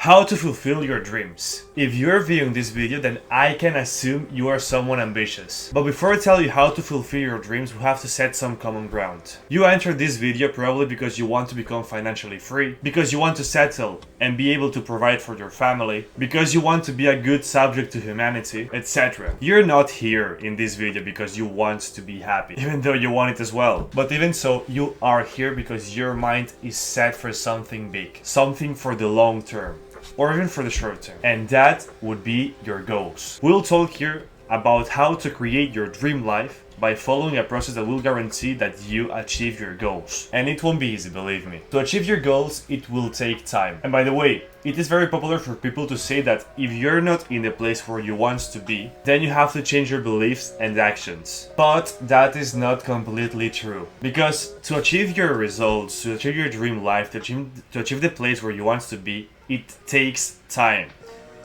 How to fulfill your dreams. If you're viewing this video, then I can assume you are someone ambitious. But before I tell you how to fulfill your dreams, we have to set some common ground. You entered this video probably because you want to become financially free, because you want to settle and be able to provide for your family, because you want to be a good subject to humanity, etc. You're not here in this video because you want to be happy, even though you want it as well. But even so, you are here because your mind is set for something big, something for the long term, or even for the short term, and that would be your goals. We'll talk here about how to create your dream life by following a process that will guarantee that you achieve your goals. And it won't be easy, believe me. To achieve your goals, it will take time. And by the way, it is very popular for people to say that if you're not in the place where you want to be, then you have to change your beliefs and actions. But that is not completely true. Because to achieve your results, to achieve your dream life, to achieve the place where you want to be, it takes time.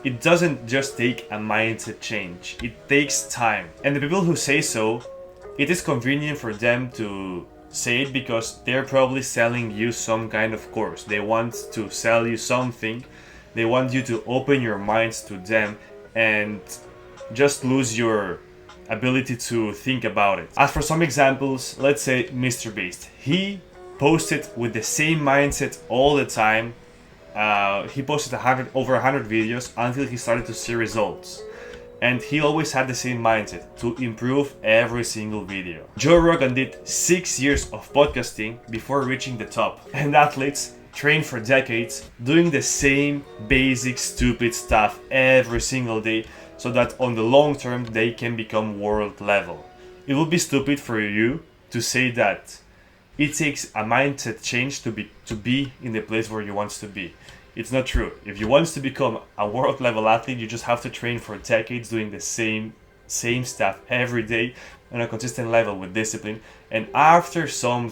It doesn't just take a mindset change, it takes time. And the people who say so, it is convenient for them to say it because they're probably selling you some kind of course. They want to sell you something, they want you to open your minds to them and just lose your ability to think about it. As for some examples, let's say Mr. Beast. He posted with the same mindset all the time. He posted over 100 videos until he started to see results. And he always had the same mindset, to improve every single video. Joe Rogan did 6 years of podcasting before reaching the top. And athletes train for decades doing the same basic stupid stuff every single day so that on the long term they can become world level. It would be stupid for you to say that it takes a mindset change to be in the place where you want to be. It's not true. If you want to become a world level athlete, you just have to train for decades doing the same stuff every day on a consistent level with discipline. And after some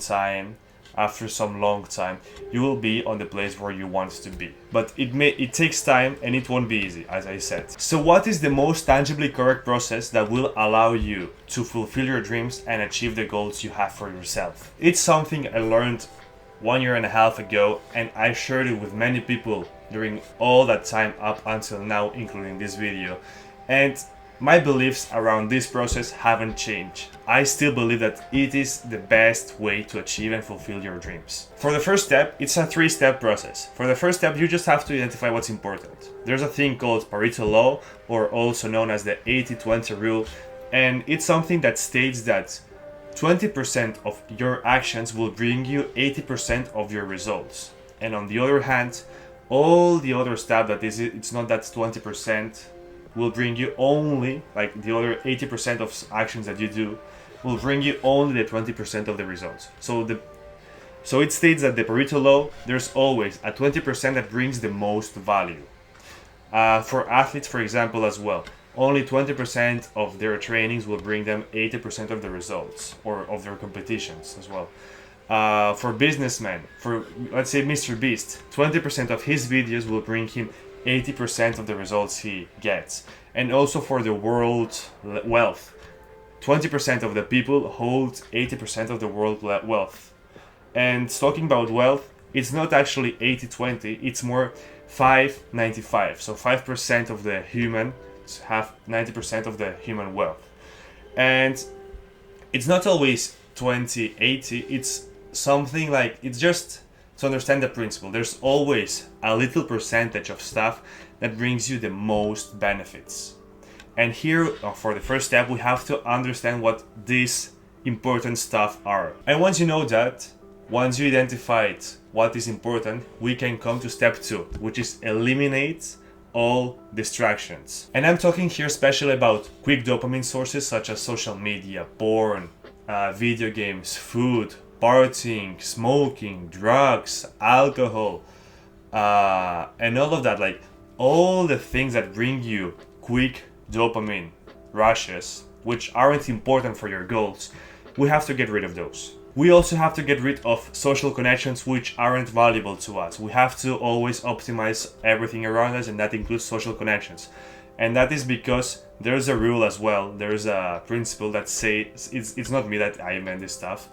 long time, you will be on the place where you want to be. But it takes time and it won't be easy, as I said. So what is the most tangibly correct process that will allow you to fulfill your dreams and achieve the goals you have for yourself? It's something I learned 1.5 years ago, and I shared it with many people during all that time up until now, including this video. And my beliefs around this process haven't changed. I still believe that it is the best way to achieve and fulfill your dreams. For the first step, it's a 3-step process. For the first step, you just have to identify what's important. There's a thing called Pareto law, or also known as the 80-20 rule, and it's something that states that 20% of your actions will bring you 80% of your results. And on the other hand, all the other stuff it's not that 20% will bring you only, like the other 80% of actions that you do will bring you only the 20% of the results. So it states that the Pareto law, there's always a 20% that brings the most value. For athletes, for example, as well, only 20% of their trainings will bring them 80% of the results, or of their competitions as well. For businessmen, for let's say Mr. Beast, 20% of his videos will bring him 80% of the results he gets. And also for the world wealth, 20% of the people hold 80% of the world wealth. And talking about wealth, it's not actually 80-20, it's more 5-95. So 5% of the human have 90% of the human wealth. And it's not always 20-80, it's something like, it's just to understand the principle. There's always a little percentage of stuff that brings you the most benefits. And here, for the first step, we have to understand what these important stuff are. And once you know that, once you identified what is important, we can come to step 2, which is eliminate all distractions. And I'm talking here especially about quick dopamine sources such as social media, porn, video games, food, partying, smoking, drugs, alcohol, and all of that, like all the things that bring you quick dopamine rushes, which aren't important for your goals. We have to get rid of those. We also have to get rid of social connections which aren't valuable to us. We have to always optimize everything around us, and that includes social connections. And that is because there's a rule as well, there's a principle that says, it's not me that I invent this stuff.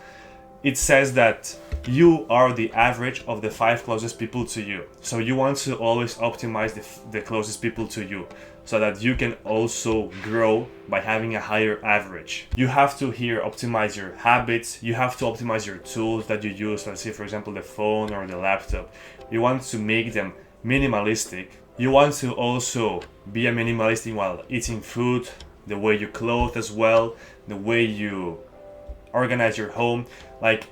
it says that you are the average of the 5 closest people to you. So you want to always optimize the closest people to you, so that you can also grow by having a higher average. You have to here optimize your habits, you have to optimize your tools that you use, let's say for example the phone or the laptop. You want to make them minimalistic. You want to also be a minimalist while eating food, the way you clothe as well, the way you organize your home. Like,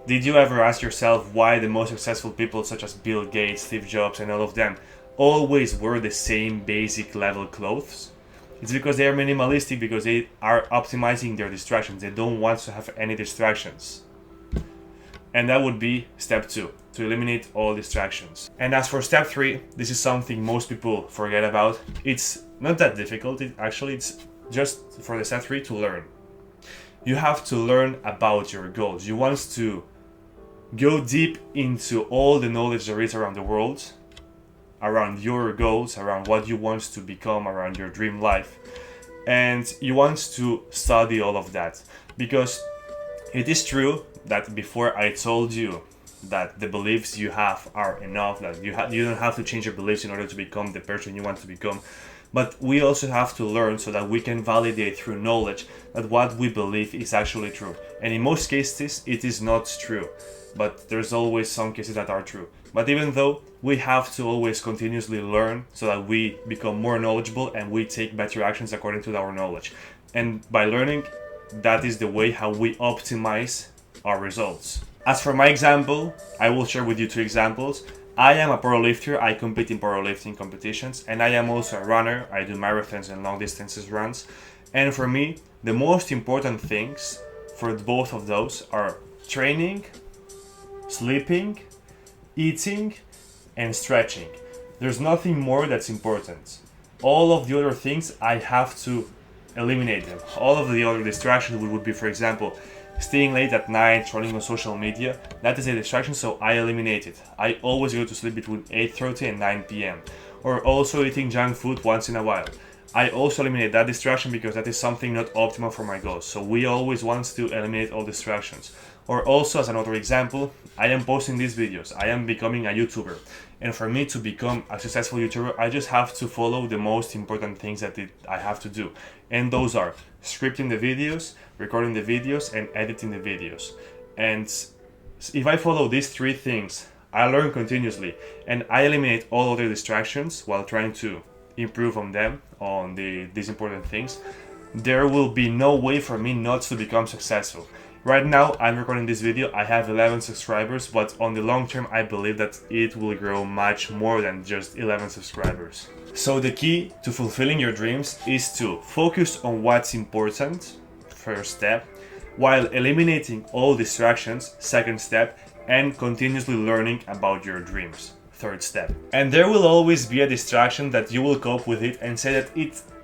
did you ever ask yourself why the most successful people such as Bill Gates, Steve Jobs and all of them always wear the same basic level clothes? It's because they are minimalistic, because they are optimizing their distractions. They don't want to have any distractions. And that would be step 2, to eliminate all distractions. And as for step 3, this is something most people forget about. It's not that difficult, it's just for the step 3 to learn. You have to learn about your goals. You want to go deep into all the knowledge there is around the world, around your goals, around what you want to become, around your dream life. And you want to study all of that, because it is true that before I told you that the beliefs you have are enough, that you don't have to change your beliefs in order to become the person you want to become. But we also have to learn so that we can validate through knowledge that what we believe is actually true. And in most cases, it is not true. But there's always some cases that are true. But even though, we have to always continuously learn so that we become more knowledgeable and we take better actions according to our knowledge. And by learning, that is the way how we optimize our results. As for my example, I will share with you 2 examples. I am a powerlifter, I compete in powerlifting competitions, and I am also a runner. I do marathons and long distances runs. And for me, the most important things for both of those are training, sleeping, eating, and stretching. There's nothing more that's important. All of the other things, I have to eliminate them. All of the other distractions would be, for example, staying late at night, scrolling on social media. That is a distraction, so I eliminate it. I always go to sleep between 8:30 and 9 p.m. Or also eating junk food once in a while. I also eliminate that distraction because that is something not optimal for my goals. So we always want to eliminate all distractions. Or also, as another example, I am posting these videos. I am becoming a YouTuber. And for me to become a successful YouTuber, I just have to follow the most important things that I have to do. And those are scripting the videos, recording the videos, and editing the videos. And if I follow these 3 things, I learn continuously. And I eliminate all other distractions while trying to improve on them, on these important things. There will be no way for me not to become successful. Right now, I'm recording this video, I have 11 subscribers, but on the long term, I believe that it will grow much more than just 11 subscribers. So the key to fulfilling your dreams is to focus on what's important, first step, while eliminating all distractions, second step, and continuously learning about your dreams, third step. And there will always be a distraction that you will cope with it and say that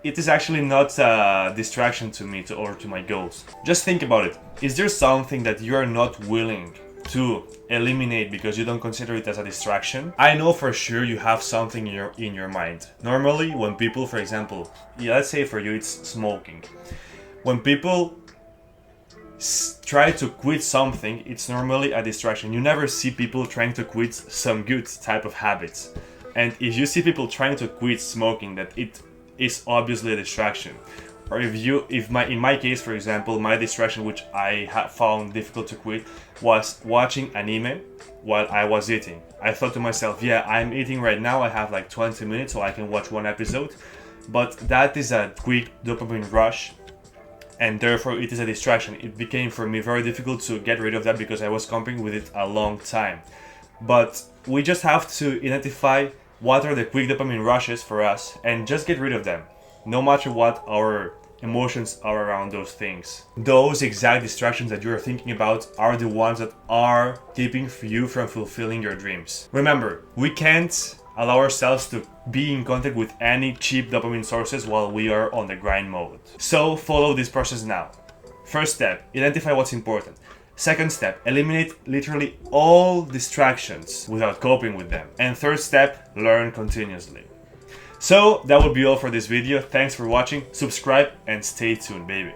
it is actually not a distraction to me or to my goals. Just think about it. Is there something that you are not willing to eliminate because you don't consider it as a distraction? I know for sure you have something in your mind. Normally, when people, for example, let's say for you it's smoking. When people try to quit something, it's normally a distraction. You never see people trying to quit some good type of habits. And if you see people trying to quit smoking, that it is obviously a distraction. Or in my case, for example, my distraction, which I have found difficult to quit, was watching anime while I was eating. I thought to myself, yeah, I'm eating right now, I have like 20 minutes so I can watch 1 episode, but that is a quick dopamine rush, and therefore it is a distraction. It became for me very difficult to get rid of that because I was coping with it a long time. But we just have to identify what are the quick dopamine rushes for us and just get rid of them, no matter what our emotions are around those things. Those exact distractions that you're thinking about are the ones that are keeping you from fulfilling your dreams. Remember, we can't allow ourselves to be in contact with any cheap dopamine sources while we are on the grind mode. So follow this process now. First step, identify what's important. Second step, eliminate literally all distractions without coping with them. And third step, learn continuously. So that would be all for this video. Thanks for watching, subscribe, and stay tuned, baby.